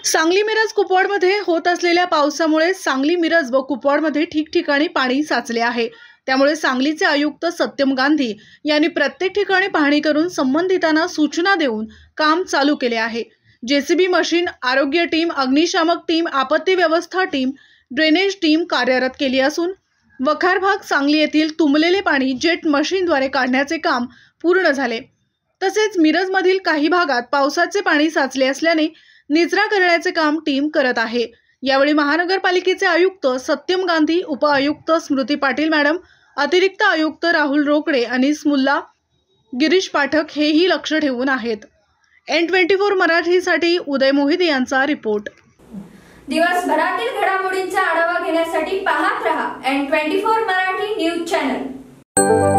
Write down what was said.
सांगली मिरज कुपवाडमध्ये होत असलेल्या पावसामुळे सांगली मिरज व कुपवाडमध्ये ठिकठिकाणी पाणी साचले आहे। त्यामुळे सांगलीचे आयुक्त सत्यम गांधी यांनी प्रत्येक ठिकाणी पाहणी करून संबंधितांना सूचना देऊन काम चालू केले आहे। जेसीबी मशीन, आरोग्य टीम, अग्निशामक टीम, आपत्ती व्यवस्था टीम, ड्रेनेज टीम कार्यरत केली असून वखार भाग सांगली येथील तुंबलेले पाणी जेट मशीनद्वारे काढण्याचे काम पूर्ण झाले। तसेच मिरजमधील काही भागात पावसाचे पाणी साचले असल्याने निचरा करण्याचे काम टीम करत आहे। यावेळी महानगरपालिकेचे आयुक्त सत्यम गांधी, उपआयुक्त स्मृती पाटील मॅडम, अतिरिक्त आयुक्त राहुल रोकडे, अनीस मुल्ला, गिरीश पाठक हेही लक्ष ठेवून आहेत। N24 मराठीसाठी उदय मोहिते यांचा रिपोर्ट। दिवसभरातील घडामोडींचा आढावा घेण्यासाठी पाहत रहा N24 मराठी न्यूज चॅनल।